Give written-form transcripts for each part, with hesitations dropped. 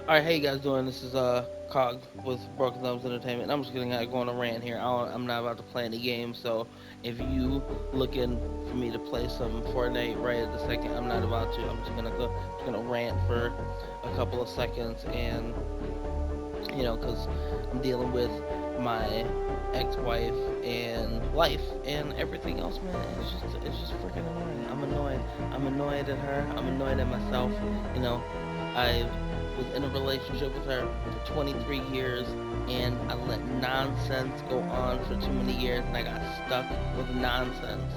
Alright, how you guys doing? This is KOG with Broken Thumbs Entertainment. I'm just gonna go on a rant here. I'm not about to play any games, so if you looking for me to play some Fortnite right at the second, I'm not about to. I'm just gonna rant for a couple of seconds, and cause I'm dealing with my ex-wife and life and everything else, man. It's just freaking annoying. I'm annoyed. I'm annoyed at her. I'm annoyed at myself. You know, I was in a relationship with her for 23 years, and I let nonsense go on for too many years, and I got stuck with nonsense.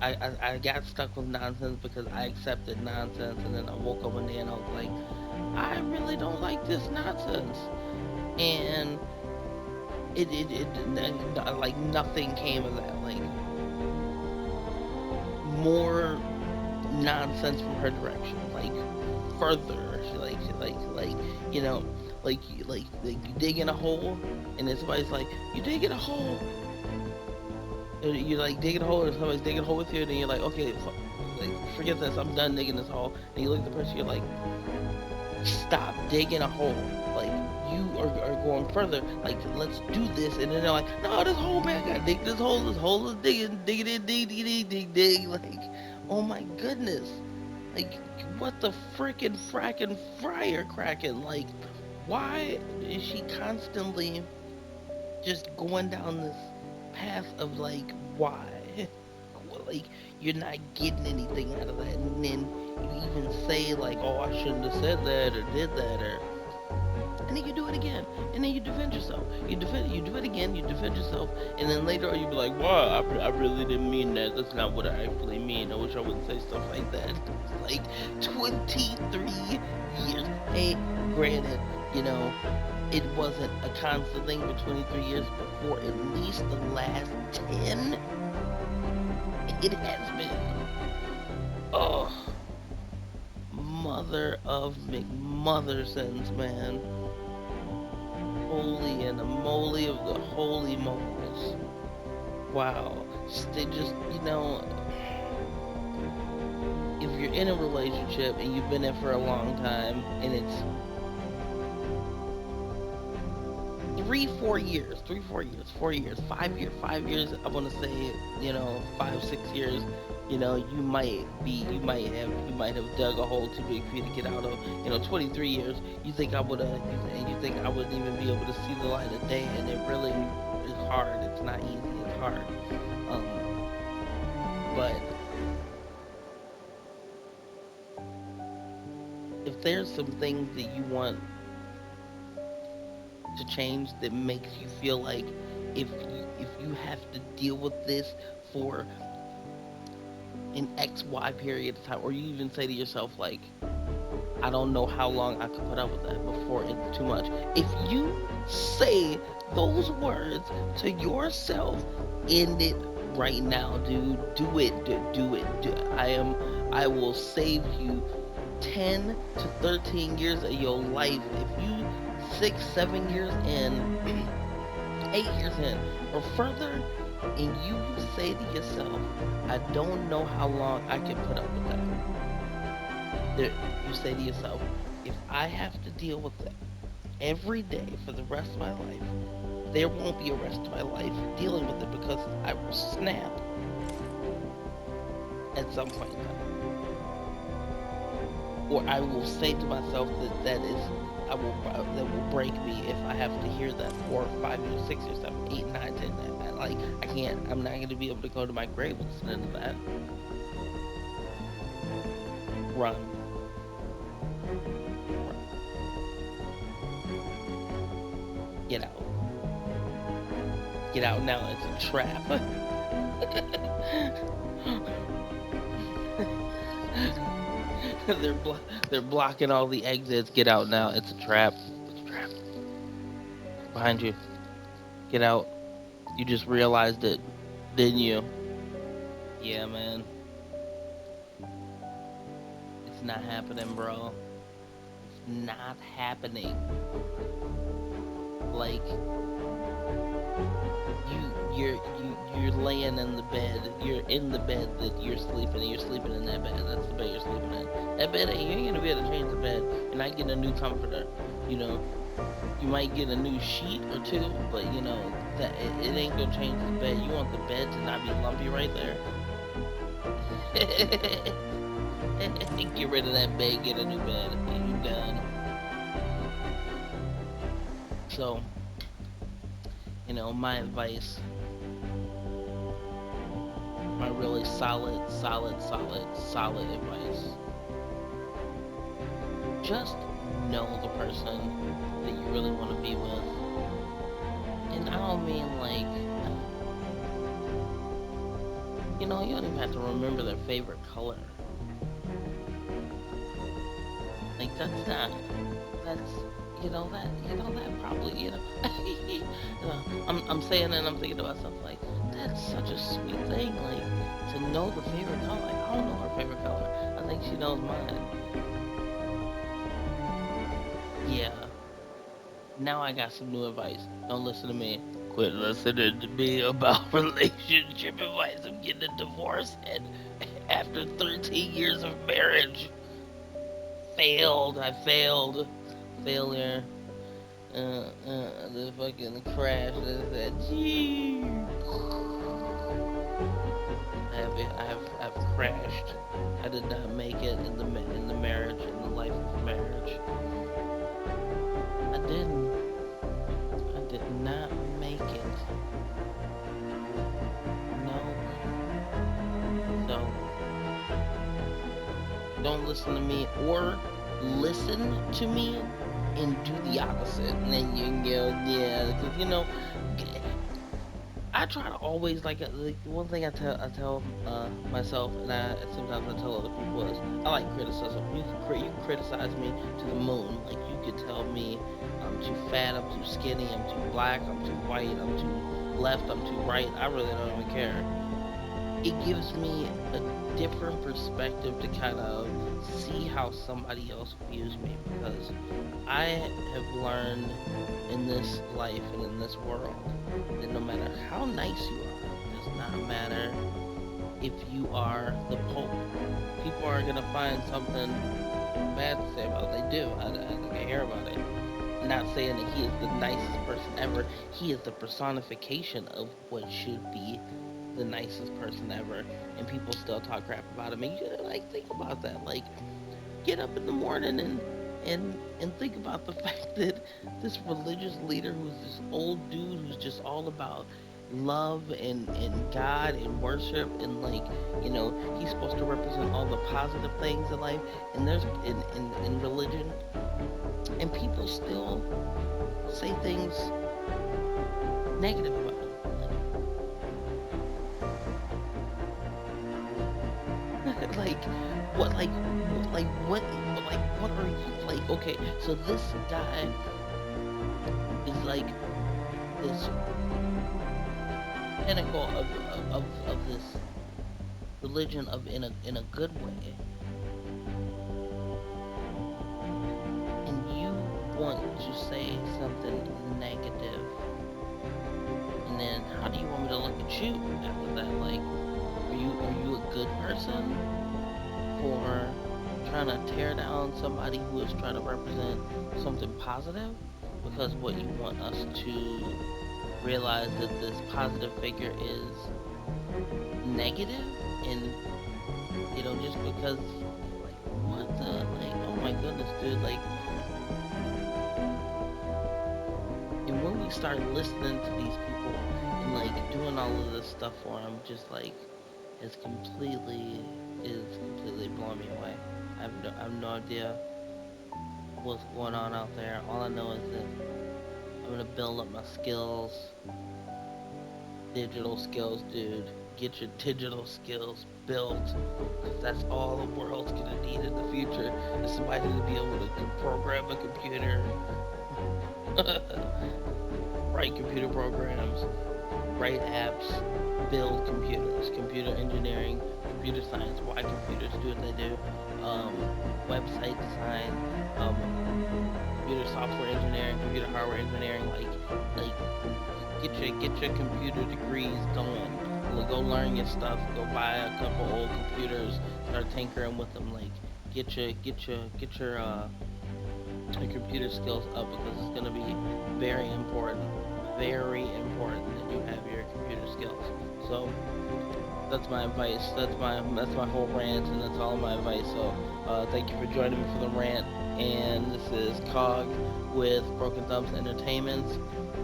I got stuck with nonsense because I accepted nonsense, and then I woke up one day and I was like, I really don't like this nonsense. And like nothing came of that. Like more nonsense from her direction. Like further, like you know, like you dig in a hole, and then somebody's like, you dig in a hole. You like digging a hole, and somebody's digging a hole with you, and then you're like, okay, like forget this, I'm done digging this hole. And you look at the person, you're like, stop digging a hole. Like you are going further. Like let's do this, and then they're like, no, this hole, man, I gotta dig this hole. This hole is digging, digging it, dig, dig, dig, dig, dig. Like, oh my goodness. Like, what the freaking fracking fryer cracking? Like, why is she constantly just going down this path of like, why? Like, you're not getting anything out of that, and then you even say like, oh, I shouldn't have said that or did that, or and then you do it again, and then you defend yourself. You do it again, you defend yourself, and then later on you be like, "Wow, I really didn't mean that. That's not what I actually mean. I wish I wouldn't say stuff like that." It's like 23 years. Hey, granted, you know, it wasn't a constant thing for 23 years, but for at least the last 10, it has been. Oh, mother of McMothersons, man. Holy and a moly of the holy moles. Wow. They just, if you're in a relationship and you've been in for a long time and it's 3, 4 years, 3, 4 years, 4 years, 5 years, 5 years, I want to say, 5, 6 years, you might have dug a hole too big for you to get out of. 23 years, you think I would have, and you think I wouldn't even be able to see the light of day, and it really is hard. It's not easy. It's hard. Um, but if there's some things that you want to change that makes you feel like if you have to deal with this for an XY period of time, or you even say to yourself like, I don't know how long I could put up with that before it's too much. If you say those words to yourself, end it right now, dude. Do it. Do it. I will save you 10 to 13 years of your life if you 6, 7 years in, 8 years in, or further, and you say to yourself, I don't know how long I can put up with that. There, you say to yourself, if I have to deal with that every day for the rest of my life, there won't be a rest of my life dealing with it because I will snap at some point in time. Or I will say to myself that will break me if I have to hear that 4, 5 years, 6 years, 7, 8, 9, 10. Like I can't. I'm not going to be able to go to my grave listening to that. Run, run, get out, get out now. It's a trap. they're blo- they're blocking all the exits. Get out now. It's a trap. It's a trap. Behind you. Get out. You just realized it, didn't you? Yeah, man. It's not happening, bro. It's not happening. Like, you're laying in the bed. You're in the bed that you're sleeping in. You're sleeping in that bed. That's the bed you're sleeping in. That bed ain't you ain't gonna be able to change the bed. You're not getting a new comforter. You know, you might get a new sheet or two, but you know that it ain't gonna change the bed. You want the bed to not be lumpy right there. Get rid of that bed. Get a new bed. And you done. So my advice, my really solid advice. Just know the person that you really want to be with. And I don't mean like, you don't even have to remember their favorite color. Like that's that probably I'm saying that and I'm thinking to myself like that's such a sweet thing, like to know the favorite color. Like, I don't know her favorite color. I think she knows mine. Yeah. Now I got some new advice. Don't listen to me. Quit listening to me about relationship advice. I'm getting a divorce and after 13 years of marriage. Failed. I failed. Failure. The fucking crash. That I've crashed. I did not make it in the marriage, in the life of marriage. I didn't. I did not make it. No. So don't listen to me, or listen to me and do the opposite. And then you go, yeah, because I try to always like one thing I tell myself, and sometimes I tell other people is I like criticism. You can criticize me to the moon. Like you could tell me I'm too fat, I'm too skinny, I'm too black, I'm too white, I'm too left, I'm too right. I really don't even care. It gives me a different perspective to kind of see how somebody else views me, because I have learned in this life and in this world that no matter how nice you are, it does not matter if you are the Pope. People are going to find something bad to say about it. They do. I hear about it. Not saying that he is the nicest person ever. He is the personification of what should be the nicest person ever, and people still talk crap about him. And you gotta think about that. Like, get up in the morning and think about the fact that this religious leader, who's this old dude who's just all about love and God and worship, and he's supposed to represent all the positive things in life, and there's in religion, and people still say things negative about him. like what are you like? Okay, so this guy is like this pinnacle of this religion of in a good way, and you want to say something negative, and then how do you want me to look at you after that? Like, are you a good person for trying to tear down somebody who is trying to represent something positive? Because what you want us to realize that this positive figure is negative, and just because what the oh my goodness, dude, and when we start listening to these people and doing all of this stuff for them, just it's completely blowing me away. I have no idea what's going on out there. All I know is that I'm gonna build up my skills, digital skills, dude. Get your digital skills built, because that's all the world's gonna need in the future. Is somebody to be able to program a computer, write computer programs, write apps, build computers, computer engineering, computer science, why computers do what they do, website design, computer software engineering, computer hardware engineering, like get your computer degrees going. Go learn your stuff. Go buy a couple old computers. Start tinkering with them. Like get your computer skills up because it's gonna be very important. Very important that you have your computer skills. So that's my advice. That's my whole rant, and that's all my advice. So thank you for joining me for the rant. And this is KOG with Broken Thumbs Entertainment,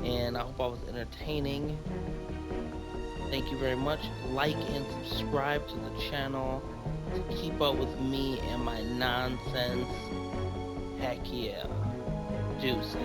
and I hope I was entertaining. Thank you very much. Like and subscribe to the channel to keep up with me and my nonsense. Heck yeah. Deuces.